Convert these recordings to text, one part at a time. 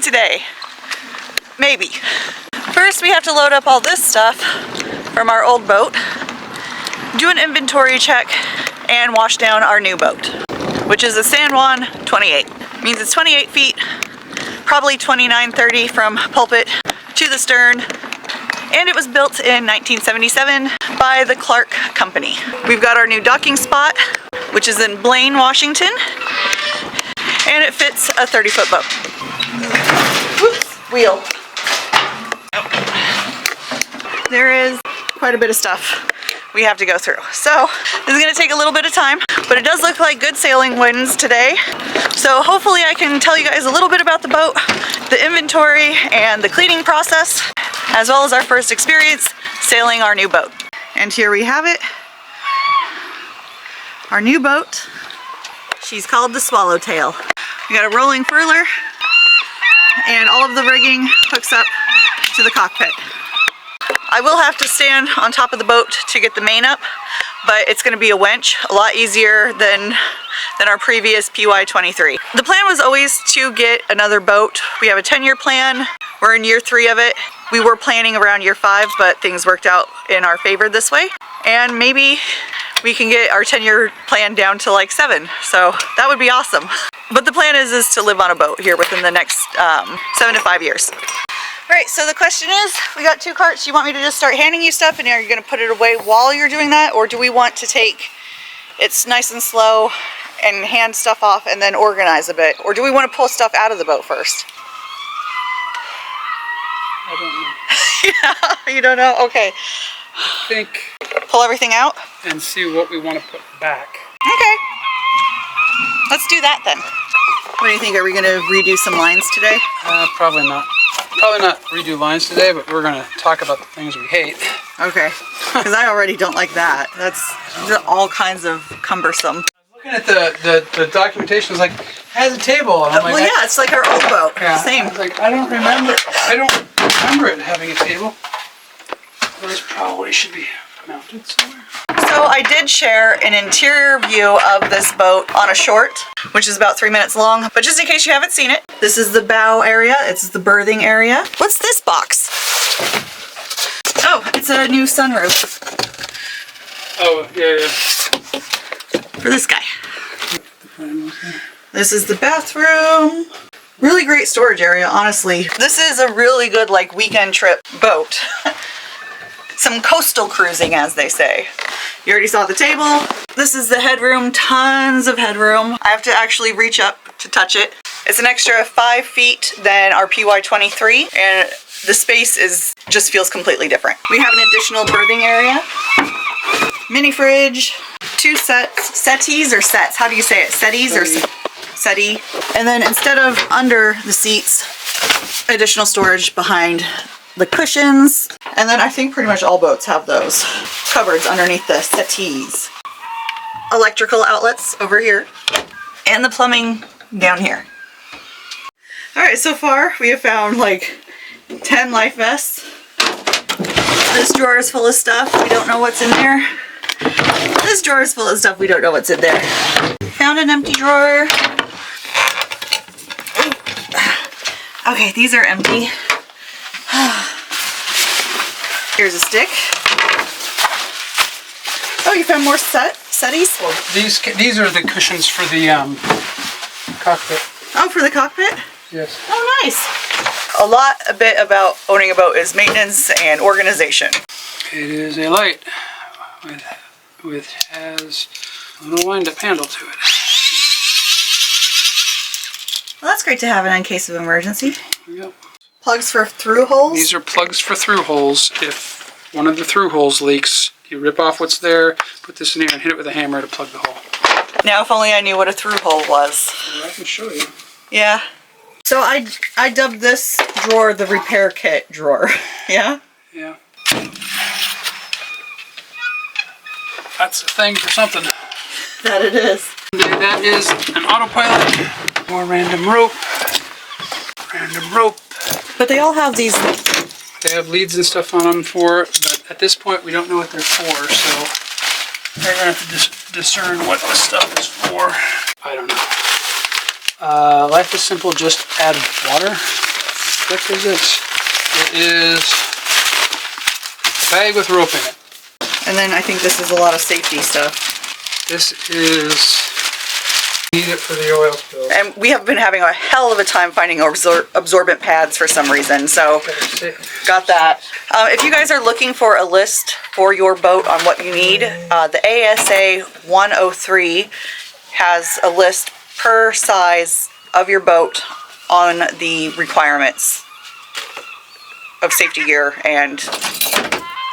today. Maybe. First, we have to load up all this stuff from our old boat, do an inventory check, and wash down our new boat, which is a San Juan 28. Means it's 28 feet, probably 29-30 from pulpit to the stern, and it was built in 1977 by the Clark Company. We've got our new docking spot, which is in Blaine, Washington, and it fits a 30-foot boat. Whoops, wheel. There is quite a bit of stuff we have to go through. So this is going to take a little bit of time, but it does look like good sailing winds today. So hopefully I can tell you guys a little bit about the boat, the inventory, and the cleaning process, as well as our first experience sailing our new boat. And here we have it, our new boat. She's called the Swallowtail. We got a rolling furler, and all of the rigging hooks up to the cockpit. I will have to stand on top of the boat to get the main up, but it's going to be a winch, a lot easier than our previous PY23. The plan was always to get another boat. We have a 10-year plan. We're in year 3 of it. We were planning around year 5, but things worked out in our favor this way. And maybe we can get our 10-year plan down to like 7. So that would be awesome. But the plan is to live on a boat here within the next 7 to 5 years. Alright, so the question is, we got 2 carts. Do you want me to just start handing you stuff and are you going to put it away while you're doing that? Or do we want to take it's nice and slow and hand stuff off and then organize a bit? Or do we want to pull stuff out of the boat first? I don't know. Yeah, you don't know? Okay. I think Pull everything out? and see what we want to put back. Okay. Let's do that then. What do you think? Are we going to redo some lines today? Probably not. Probably not redo lines today, but we're going to talk about the things we hate. Okay. Because I already don't like that. That's all kinds of cumbersome. Looking at the documentation, it's like, has a table. And I'm like, Well, yeah, it's like our old boat. yeah. Same. I was like, I don't remember it having a table. Those probably should be mounted somewhere. So I did share an interior view of this boat on a short, which is about 3 minutes long, but just in case you haven't seen it, this is the bow area, it's the berthing area. What's this box? Oh, it's a new sunroof. Oh, yeah. For this guy. This is the bathroom. Really great storage area, honestly. This is a really good like weekend trip boat. Some coastal cruising, as they say. You already saw the table. This is the headroom, tons of headroom. I have to actually reach up to touch it. It's an extra 5 feet than our PY23, and the space just feels completely different. We have an additional berthing area, mini fridge, 2 settees or sets. How do you say it? Settees or settee? And then instead of under the seats, additional storage behind the cushions, and then I think pretty much all boats have those cupboards underneath the settees. Electrical outlets over here, and the plumbing down here. Alright, so far we have found like 10 life vests. This drawer is full of stuff, we don't know what's in there. This drawer is full of stuff, we don't know what's in there. Found an empty drawer. Okay, these are empty. Here's a stick. Oh, you found more settees? Well, these are the cushions for the cockpit. Oh, for the cockpit? Yes. Oh, nice. A bit about owning a boat is maintenance and organization. It is a light with has a little wind-up handle to it. Well, that's great to have in case of emergency. Yep. Plugs for through holes? These are plugs for through holes. If one of the through holes leaks, you rip off what's there, put this in here, and hit it with a hammer to plug the hole. Now, if only I knew what a through hole was. Well, I can show you. Yeah. So I dubbed this drawer the repair kit drawer. Yeah? Yeah. That's a thing for something. That it is. That is an autopilot. More random rope. Random rope. But they all have these. They have leads and stuff on them for it, but at this point we don't know what they're for, so we're going to have to discern what this stuff is for. I don't know. Life is simple, just add water. heck is this? It is a bag with rope in it. And then I think this is a lot of safety stuff. This is, need it for the oil spill. And we have been having a hell of a time finding absorbent pads for some reason, so got that. If you guys are looking for a list for your boat on what you need, the ASA 103 has a list per size of your boat on the requirements of safety gear and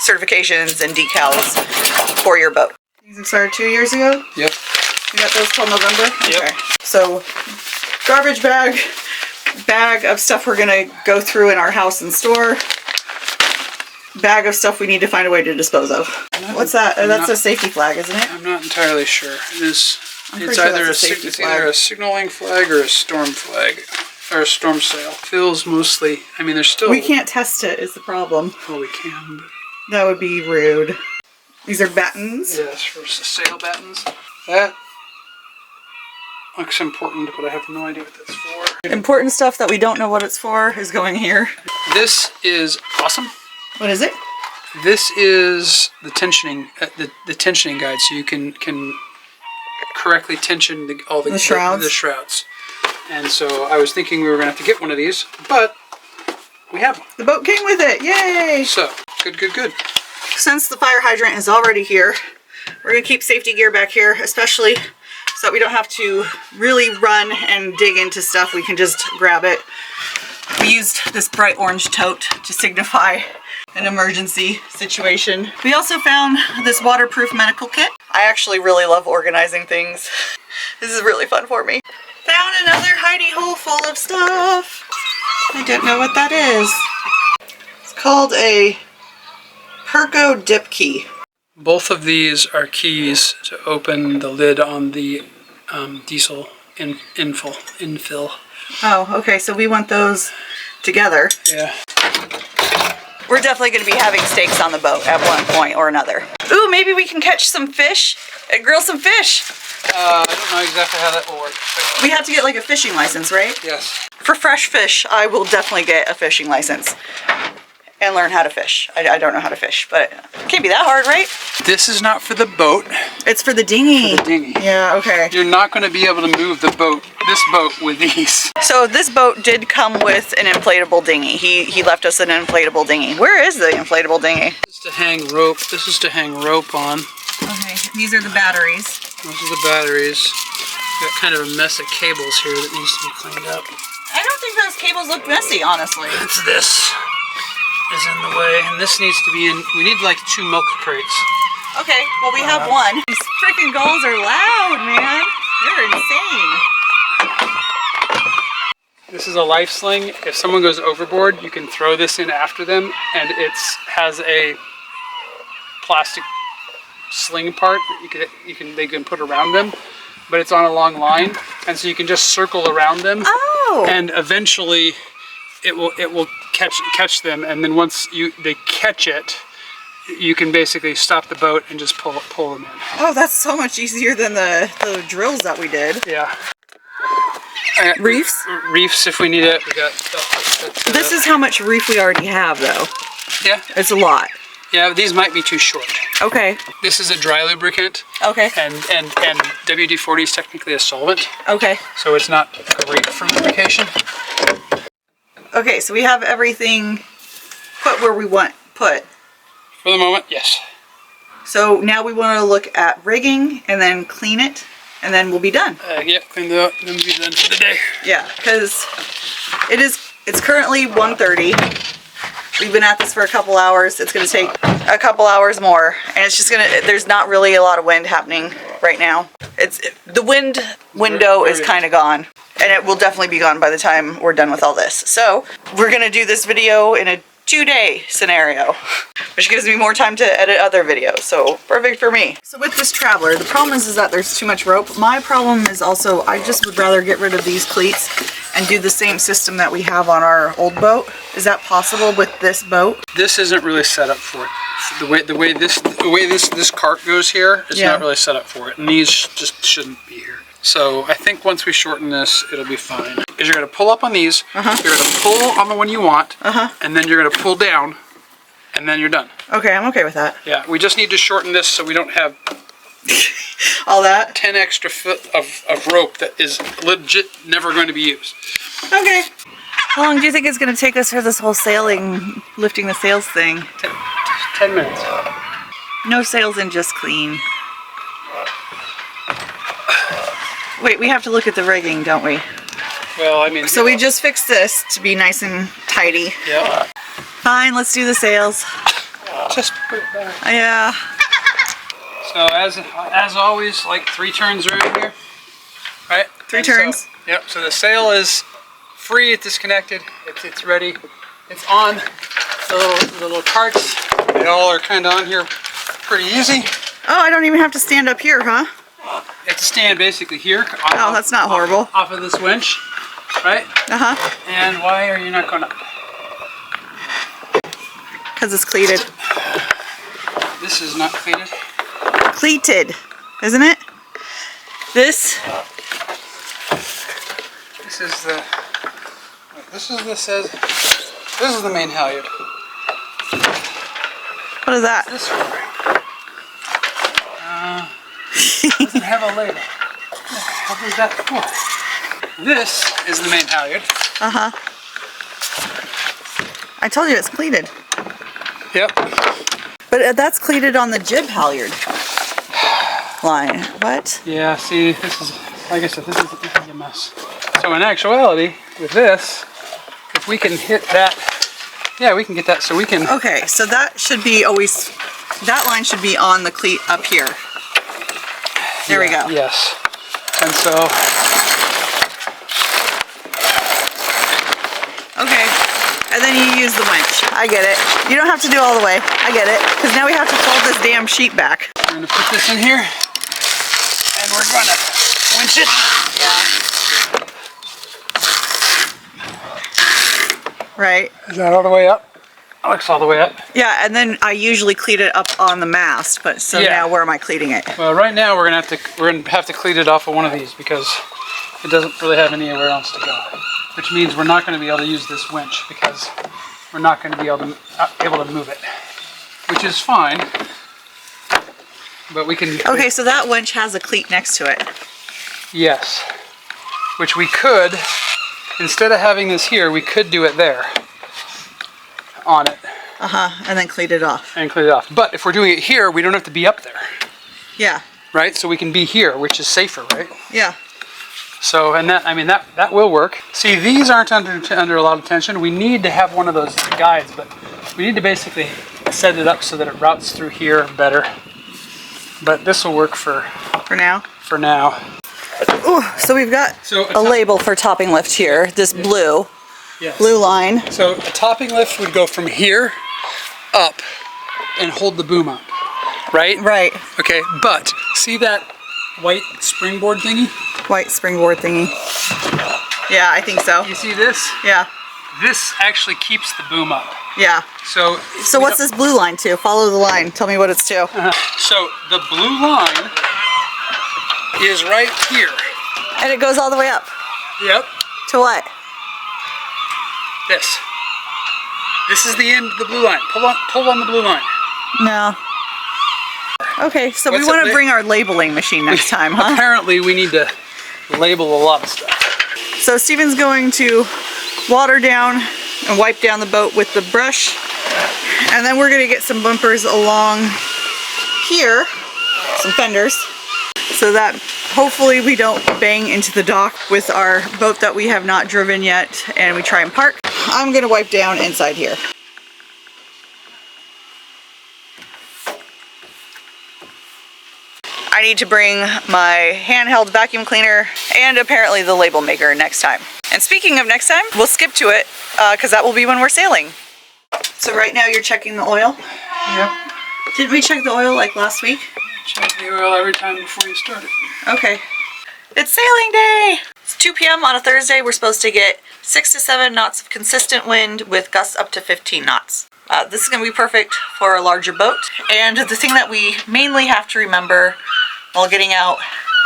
certifications and decals for your boat. These expired 2 years ago? Yep. You got those till November? Yep. Okay. So, garbage bag of stuff we're gonna go through in our house and store. Bag of stuff we need to find a way to dispose of. What's that? That's a safety flag, isn't it? I'm not entirely sure. It's either a signaling flag or a storm flag. Or a storm sail. Feels mostly, I mean, there's still... We can't test it is the problem. Well, we can, but... That would be rude. These are battens? Yes, for sail battens. That looks important, but I have no idea what that's for. Important stuff that we don't know what it's for is going here. This is awesome. What is it? This is the tensioning, the tensioning guide, so you can correctly tension all the shrouds. The shrouds. And so I was thinking we were going to have to get one of these, but we have one. The boat came with it. Yay! So, good. Since the fire hydrant is already here, we're going to keep safety gear back here, especially so that we don't have to really run and dig into stuff. We can just grab it. We used this bright orange tote to signify an emergency situation. We also found this waterproof medical kit. I actually really love organizing things. This is really fun for me. Found another hidey hole full of stuff. I don't know what that is. It's called a Perco dip key. Both of these are keys to open the lid on the diesel infill. Oh, okay, so we want those together. Yeah. We're definitely going to be having steaks on the boat at one point or another. Ooh, maybe we can catch some fish and grill some fish. I don't know exactly how that will work. We have to get like a fishing license, right? Yes. For fresh fish, I will definitely get a fishing license and learn how to fish. I don't know how to fish, but it can't be that hard, right? This is not for the boat. It's for the dinghy. For the dinghy. Yeah, okay. You're not going to be able to move this boat with these. So this boat did come with an inflatable dinghy. He left us an inflatable dinghy. Where is the inflatable dinghy? This is to hang rope. This is to hang rope on. Okay, these are the batteries. Those are the batteries. Got kind of a mess of cables here that needs to be cleaned up. I don't think those cables look messy, honestly. It's this is in the way, and this needs to be in. We need like 2 milk crates. Okay, well we have one. These freaking gulls are loud, man. They're insane. This is a life sling. If someone goes overboard, you can throw this in after them, and it has a plastic sling part that they can put around them, but it's on a long line, and so you can just circle around them. Oh. And eventually it will catch them, and then once they catch it, you can basically stop the boat and just pull them in. Oh, that's so much easier than the drills that we did. Yeah. Reefs? Reefs if we need it. We got this is how much reef we already have, though. Yeah. It's a lot. Yeah, these might be too short. Okay. This is a dry lubricant. Okay. And WD-40 is technically a solvent. Okay. So it's not great for lubrication. Okay, so we have everything put where we want put. For the moment, yes. So now we want to look at rigging and then clean it, and then we'll be done. Yep, clean it up, then we'll be done for the day. Yeah, because it's currently 1:30. We've been at this for a couple hours. It's going to take a couple hours more, and it's just there's not really a lot of wind happening right now. The wind window is kind of gone, and it will definitely be gone by the time we're done with all this. So we're going to do this video in a 2-day scenario, which gives me more time to edit other videos, so perfect for me. So with this Traveler, the problem is that there's too much rope. My problem is also I just would rather get rid of these cleats and do the same system that we have on our old boat. Is that possible with this boat? This isn't really set up for it. The way this cart goes here is not really set up for it, and these just shouldn't be here. So I think once we shorten this, it'll be fine. Because you're going to pull up on these, you're going to pull on the one you want, and then you're going to pull down, and then you're done. Okay, I'm okay with that. Yeah, we just need to shorten this so we don't have all that 10 extra foot of rope that is legit never going to be used. Okay. How long do you think it's going to take us for this whole sailing, lifting the sails thing? 10 minutes. No sails and just clean. Wait, we have to look at the rigging, don't we? Well, I mean... So we just fixed this to be nice and tidy. Yeah. Fine, let's do the sails. Just put it back. Yeah. So as always, like 3 turns around here, right? 3 turns. So, yep. So the sail is free. It's disconnected. It's ready. It's on. The little carts. They all are kind of on here, pretty easy. Oh, I don't even have to stand up here, huh? You have to stand basically here. Oh, that's not horrible. Off of this winch, right? And why are you not going up? Because it's cleated. This is not cleated. Cleated, isn't it? This is the. This is the main halyard. What is that? This one. Doesn't have a label. What is that for? This is the main halyard. I told you it's cleated. Yep. But that's cleated on the jib halyard line. What? Yeah, see, this is, like I said, this is a mess. So in actuality, with this, if we can hit that, yeah, we can get that, so we can... Okay, so that should be always, that line should be on the cleat up here. There we go. Yes. And so... Okay, and then you use the winch. I get it. You don't have to do all the way. I get it. Because now we have to fold this damn sheet back. We're going to put this in here, and we're going to winch it. Yeah. Right. Is that all the way up? It looks all the way up. Yeah, and then I usually cleat it up on the mast, but so now where am I cleating it? Well, right now we're gonna have to cleat it off of one of these because it doesn't really have anywhere else to go. Which means we're not going to be able to use this winch because we're not going to be able to move it, which is fine. But we can. Okay, so that winch has a cleat next to it. Yes, which we could, instead of having this here, we could do it there. On it. And then cleat it off. And cleat it off. But if we're doing it here, we don't have to be up there. Yeah. Right? So we can be here, which is safer, right? Yeah. So, and that, I mean, that will work. See, these aren't under a lot of tension. We need to have one of those guides, but we need to basically set it up so that it routes through here better. But this will work for now. For now. Ooh, so we've got a label for topping lift here. This blue. Yes. Blue line. So a topping lift would go from here up and hold the boom up, right? Right. Okay, but see that white springboard thingy? White springboard thingy. Yeah, I think so. You see this? Yeah. This actually keeps the boom up. Yeah. So what's this blue line to? Follow the line. Tell me what it's to. So the blue line is right here. And it goes all the way up. Yep. To what? This. This is the end of the blue line. Pull on the blue line. No. Okay, so we want to bring our labeling machine next time, huh? Apparently we need to label a lot of stuff. So Steven's going to water down and wipe down the boat with the brush. And then we're going to get some bumpers along here, some fenders, so that hopefully we don't bang into the dock with our boat that we have not driven yet and we try and park. I'm going to wipe down inside here. I need to bring my handheld vacuum cleaner and apparently the label maker next time. And speaking of next time, we'll skip to it because that will be when we're sailing. So right now you're checking the oil? Yep. Didn't we check the oil like last week? Check the oil every time before you start it. Okay. It's sailing day! It's 2 p.m. on a Thursday. We're supposed to get 6 to 7 knots of consistent wind with gusts up to 15 knots. This is going to be perfect for a larger boat. And the thing that we mainly have to remember while getting out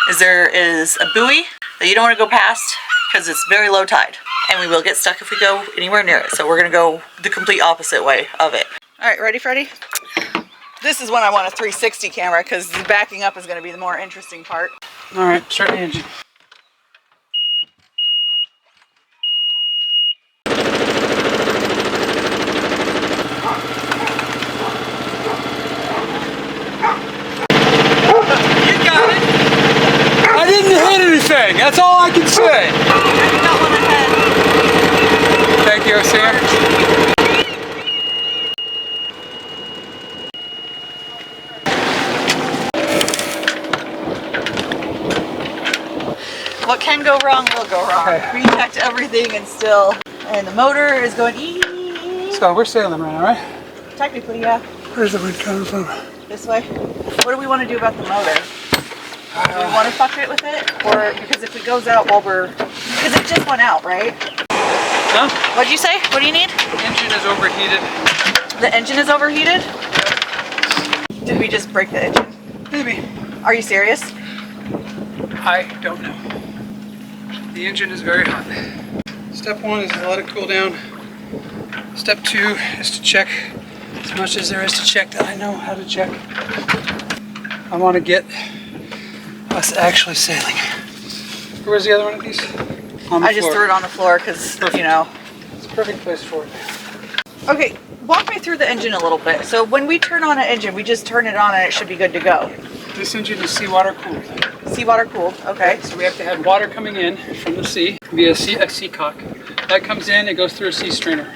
is there is a buoy that you don't want to go past because it's very low tide. And we will get stuck if we go anywhere near it. So we're gonna go the complete opposite way of it. All right, ready, Freddie? This is when I want a 360 camera because the backing up is gonna be the more interesting part. All right, start the engine. That's all I can say. I did not want to head. Thank you, Sam. What can go wrong will go wrong. Okay. We checked everything and still, and the motor is going So we're sailing right now, right? Technically, yeah. Where's the wind coming from? This way. What do we want to do about the motor? Do we want to fuck it with it? Or, because if it goes out while we're, because it just went out, right? Huh? What'd you say? What do you need? The engine is overheated. The engine is overheated? Did we just break the engine? Maybe. Are you serious? I don't know. The engine is very hot. Step 1 is to let it cool down. Step 2 is to check as much as there is to check that I know how to check. I want to get us actually sailing. Where's the other one of these? On the I just floor. threw it on the floor because, you know. It's a perfect place for it. Okay, walk me through the engine a little bit. So when we turn on an engine, we just turn it on and it should be good to go. This engine is seawater cooled. Seawater cooled, okay. So we have to have water coming in from the sea via a seacock. That comes in, it goes through a sea strainer.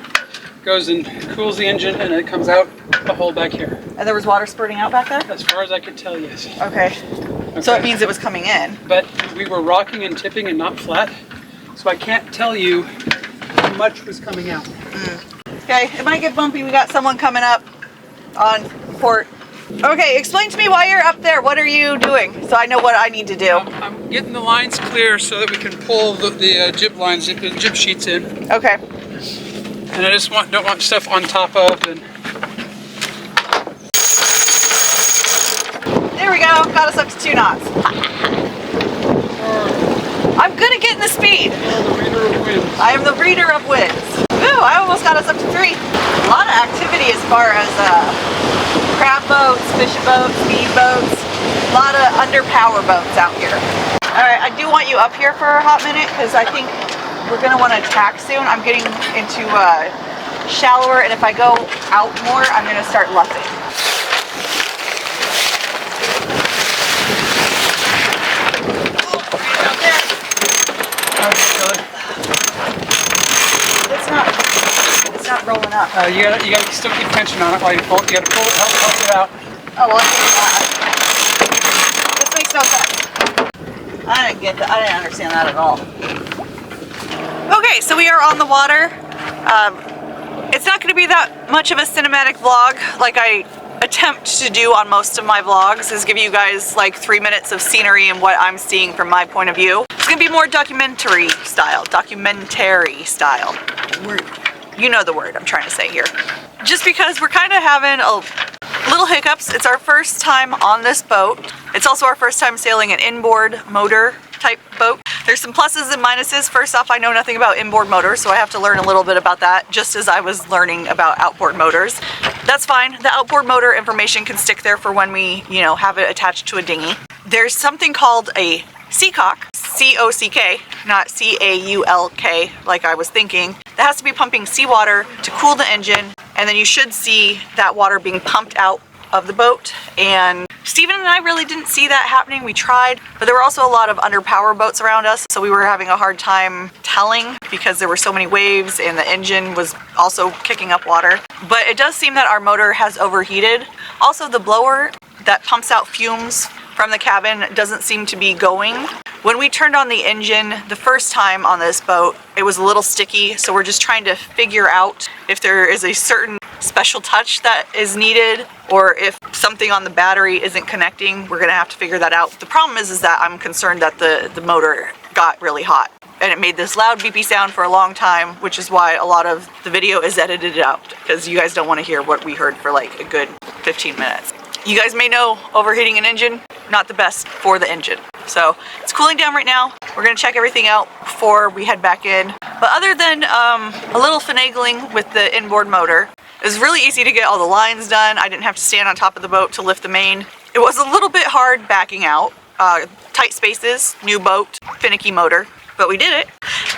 Goes and cools the engine and it comes out the hole back here. And there was water spurting out back there? As far as I could tell, yes. Okay. So it means it was coming in. But we were rocking and tipping and not flat, so I can't tell you how much was coming out. Okay, it might get bumpy. We got someone coming up on port. Okay, explain to me why you're up there. What are you doing? So I know what I need to do. I'm getting the lines clear so that we can pull the jib lines, the jib sheets in. Okay. And I just don't want stuff on top of. And There we go. Got us up to 2 knots. I'm good at getting the speed. the reader of winds. I am the reader of winds. Ooh, I almost got us up to 3. A lot of activity as far as crab boats, fishing boats, speed boats. A lot of underpower boats out here. All right, I do want you up here for a hot minute because I think we're gonna want to attack soon. I'm getting into shallower, and if I go out more, I'm gonna start luffing. It's not rolling up. You gotta still keep tension on it while you pull it. You gotta pull it, help it out. Oh, well, this makes no sense. I didn't get that. I didn't understand that at all. Okay, so we are on the water. It's not going to be that much of a cinematic vlog like I attempt to do on most of my vlogs, is give you guys like 3 minutes of scenery and what I'm seeing from my point of view. It's going to be more documentary style. You know the word I'm trying to say here. Just because we're kind of having a little hiccups. It's our first time on this boat. It's also our first time sailing an inboard motor type boat. There's some pluses and minuses. First off, I know nothing about inboard motors, so I have to learn a little bit about that, just as I was learning about outboard motors. That's fine. The outboard motor information can stick there for when we, you know, have it attached to a dinghy. There's something called a seacock, C-O-C-K, not C-A-U-L-K like I was thinking. That has to be pumping seawater to cool the engine, and then you should see that water being pumped out of the boat. And Steven and I really didn't see that happening. We tried, but there were also a lot of underpower boats around us, so we were having a hard time telling because there were so many waves and the engine was also kicking up water. But it does seem that our motor has overheated. Also, the blower that pumps out fumes from the cabin doesn't seem to be going. When we turned on the engine the first time on this boat, it was a little sticky, so we're just trying to figure out if there is a certain special touch that is needed, or if something on the battery isn't connecting. We're gonna have to figure that out. The problem is that I'm concerned that the motor got really hot, and it made this loud beepy sound for a long time, which is why a lot of the video is edited out, because you guys don't want to hear what we heard for like a good 15 minutes. You guys may know overheating an engine, not the best for the engine. So it's cooling down right now. We're gonna check everything out before we head back in. But other than a little finagling with the inboard motor, it was really easy to get all the lines done. I didn't have to stand on top of the boat to lift the main. It was a little bit hard backing out. Tight spaces, new boat, finicky motor, but we did it.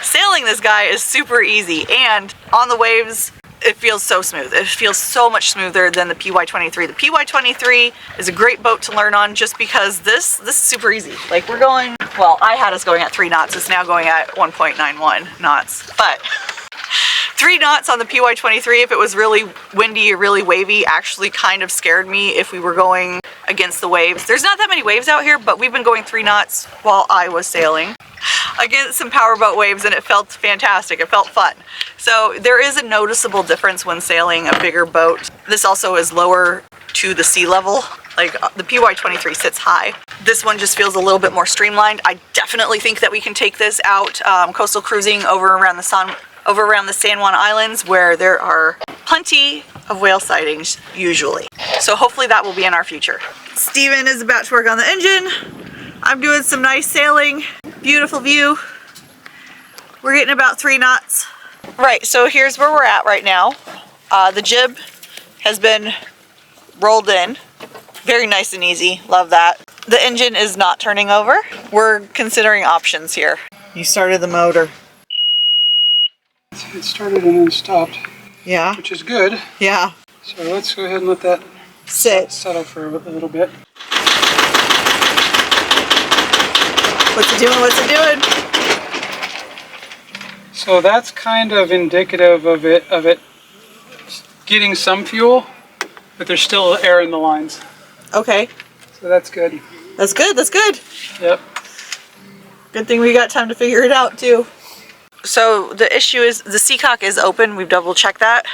Sailing this guy is super easy, and on the waves, it feels so smooth. It feels so much smoother than the PY23. The PY23 is a great boat to learn on just because this is super easy. Like we're going, well, I had us going at 3 knots. It's now going at 1.91 knots, but 3 knots on the PY23 if it was really windy or really wavy actually kind of scared me if we were going against the waves. There's not that many waves out here, but we've been going 3 knots while I was sailing against some powerboat waves, and it felt fantastic. It felt fun. So there is a noticeable difference when sailing a bigger boat. This also is lower to the sea level. Like the PY23 sits high. This one just feels a little bit more streamlined. I definitely think that we can take this out coastal cruising over around the San Juan Islands, where there are plenty of whale sightings usually. So hopefully that will be in our future. Steven is about to work on the engine. I'm doing some nice sailing. Beautiful view. We're getting about 3 knots. Right, so here's where we're at right now. The jib has been rolled in. Very nice and easy, love that. The engine is not turning over. We're considering options here. You started the motor. It started and then stopped. Yeah. Which is good. Yeah. So let's go ahead and let that sit. Settle for a little bit. What's it doing? What's it doing? So that's kind of indicative of it getting some fuel, but there's still air in the lines. Okay. So that's good. That's good. That's good. Yep. Good thing we got time to figure it out too. So the issue is the seacock is open. We've double checked that.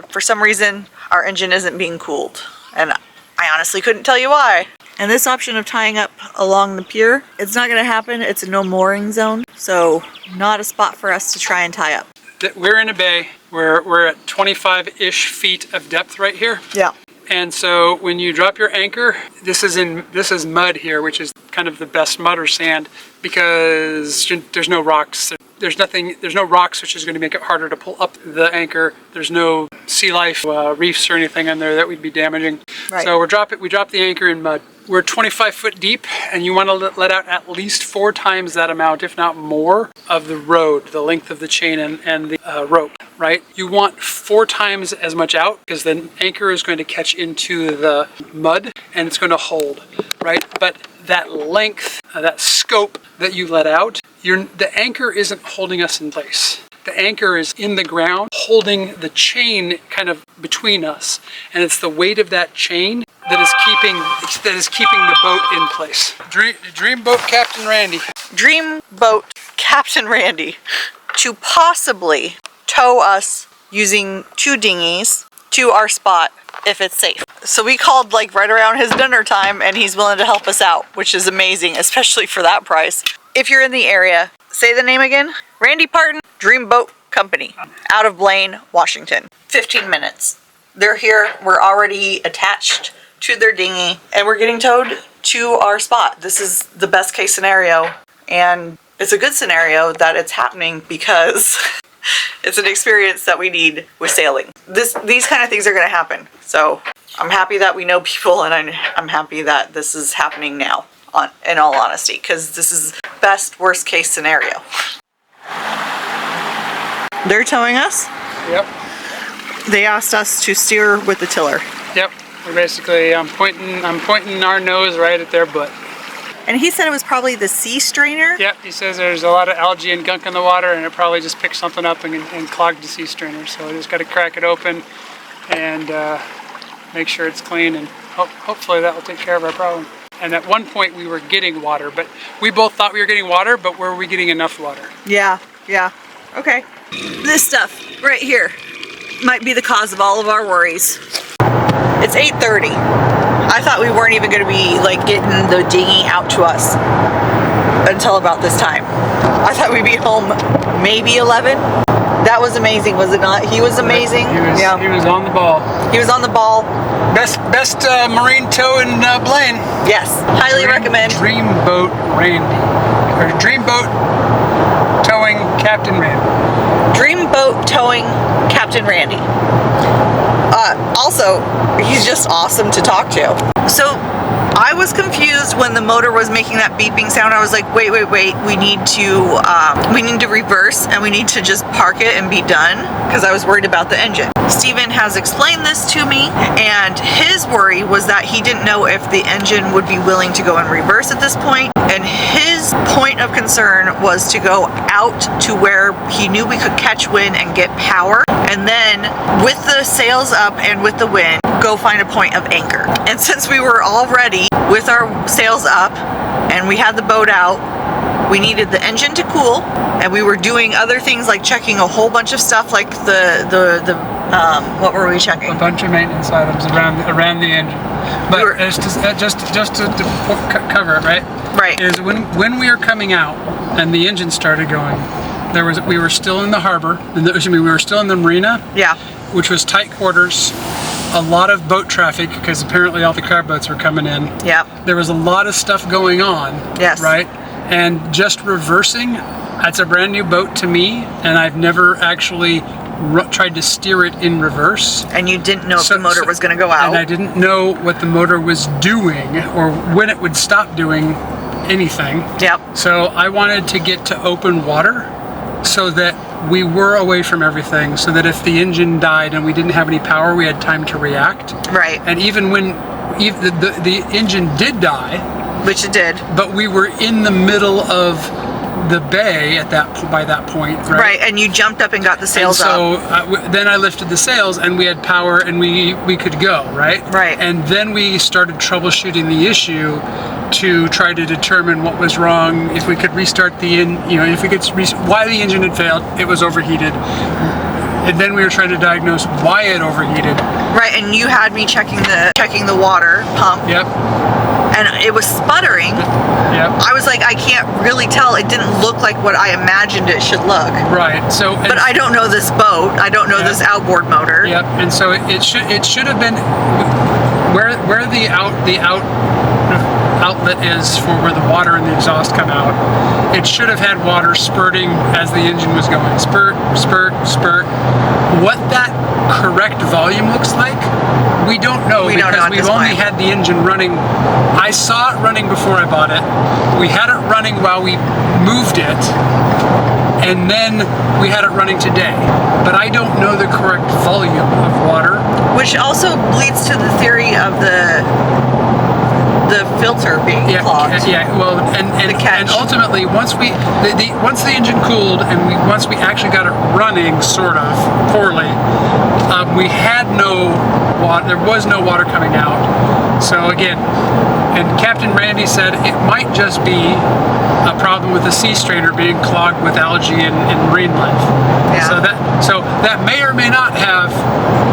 For some reason, our engine isn't being cooled, and I honestly couldn't tell you why. And this option of tying up along the pier, it's not going to happen. It's a no mooring zone, so not a spot for us to try and tie up. We're in a bay. We're at 25-ish feet of depth right here. Yeah. And so when you drop your anchor, this is mud here, which is kind of the best mud or sand because there's no rocks. There's no rocks, which is going to make it harder to pull up the anchor. There's no sea life, reefs or anything on there that we'd be damaging. Right. So we drop the anchor in mud. We're 25 foot deep, and you want to let out at least 4 times that amount, if not more, of the rode, the length of the chain and the rope, right? You want 4 times as much out because the anchor is going to catch into the mud and it's going to hold, right? But that length, that scope that you let out, the anchor isn't holding us in place. The anchor is in the ground holding the chain kind of between us, and it's the weight of that chain that is keeping the boat in place. Dream boat Captain Randy. Dream boat Captain Randy to possibly tow us using 2 dinghies to our spot if it's safe. So we called like right around his dinner time, and he's willing to help us out, which is amazing, especially for that price. If you're in the area, say the name again. Randy Parton, Dream Boat Company, out of Blaine, Washington. 15 minutes. They're here. We're already attached to their dinghy, and we're getting towed to our spot. This is the best case scenario, and it's a good scenario that it's happening because it's an experience that we need with sailing. These kind of things are going to happen. So I'm happy that we know people, and I'm happy that this is happening now, in all honesty, because this is best worst case scenario. They're towing us? Yep. They asked us to steer with the tiller. Yep. We're basically, I'm pointing our nose right at their butt. And he said it was probably the sea strainer? Yep, he says there's a lot of algae and gunk in the water, and it probably just picked something up and clogged the sea strainer. So we just got to crack it open and make sure it's clean, and hopefully that will take care of our problem. And at one point we were getting water, but we both thought we were getting water, but were we getting enough water? Yeah. Okay. This stuff right here might be the cause of all of our worries. It's 8:30. I thought we weren't even going to be like getting the dinghy out to us until about this time. I thought we'd be home maybe 11. That was amazing, was it not? He was amazing. He was on the ball. He was on the ball. Best marine tow in Blaine. Yes, highly recommend. Dreamboat Randy, or Dreamboat Towing Captain Randy. Dreamboat Towing Captain Randy. Also, he's just awesome to talk to. So I was confused when the motor was making that beeping sound. I was like, wait, we need to reverse and we need to just park it and be done, because I was worried about the engine. Steven has explained this to me, and his worry was that he didn't know if the engine would be willing to go in reverse at this point, and his point of concern was to go out to where he knew we could catch wind and get power, and then with the sails up and with the wind, go find a point of anchor. And since we were already with our sails up and we had the boat out, we needed the engine to cool, and we were doing other things like checking a whole bunch of stuff, like what were we checking? A bunch of maintenance items around the engine. But just to cover it, right? Right. Is when we were coming out and the engine started going, we were still in the harbor. We were still in the marina. Yeah. Which was tight quarters. A lot of boat traffic, because apparently all the crab boats were coming in. Yep. There was a lot of stuff going on. Yes. Right? And just reversing, that's a brand new boat to me, and I've never actually tried to steer it in reverse. And you didn't know if the motor was going to go out. And I didn't know what the motor was doing or when it would stop doing anything. Yep. So I wanted to get to open water so that we were away from everything, so that if the engine died and we didn't have any power, we had time to react. Right. And even when the engine did die, which it did, but we were in the middle of the bay by that point, right? Right, and you jumped up and got the sails up. So then I lifted the sails, and we had power, and we could go, right? Right. And then we started troubleshooting the issue to try to determine what was wrong, if we could restart why the engine had failed. It was overheated. And then we were trying to diagnose why it overheated. Right, and you had me checking the water pump. Yep. And it was sputtering. Yep. I was like, I can't really tell. It didn't look like what I imagined it should look. Right. So. But I don't know this boat. I don't know this outboard motor. Yep. And so it should have been where the outlet is for where the water and the exhaust come out. It should have had water spurting as the engine was going. Spurt, spurt, spurt. What that correct volume looks like, we don't know, because we've only had the engine running. I saw it running before I bought it. We had it running while we moved it, and then we had it running today. But I don't know the correct volume of water. Which also leads to the theory of the filter being clogged. Yeah, well, and ultimately, once the engine cooled and once we actually got it running, sort of poorly, we had no water. There was no water coming out. So again, and Captain Randy said it might just be a problem with the sea strainer being clogged with algae and marine life. Yeah. So that may or may not have.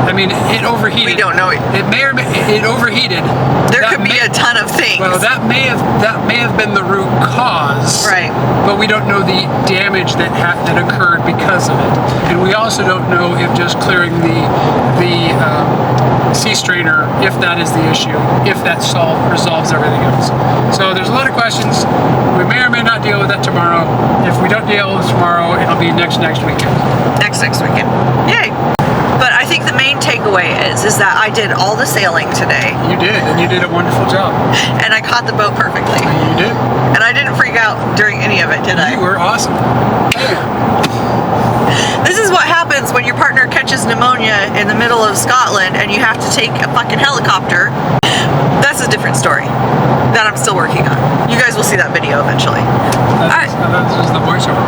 I mean, it overheated. We don't know it. It overheated. There could be a ton of things. Well, that may have been the root cause. Right. But we don't know the damage that occurred because of it, and we also don't know if just clearing the sea strainer, if that is the issue, if that resolves everything else. So there's a lot of questions. We may or may not deal with that tomorrow. If we don't deal with it tomorrow, it'll be next weekend. Next weekend. Yay. But I think the main takeaway is that I did all the sailing today. You did, and you did a wonderful job. And I caught the boat perfectly. You did. And I didn't freak out during any of it, did I? You were awesome. This is what happens when your partner catches pneumonia in the middle of Scotland and you have to take a fucking helicopter. That's a different story that I'm still working on. You guys will see that video eventually. That's just the voiceover.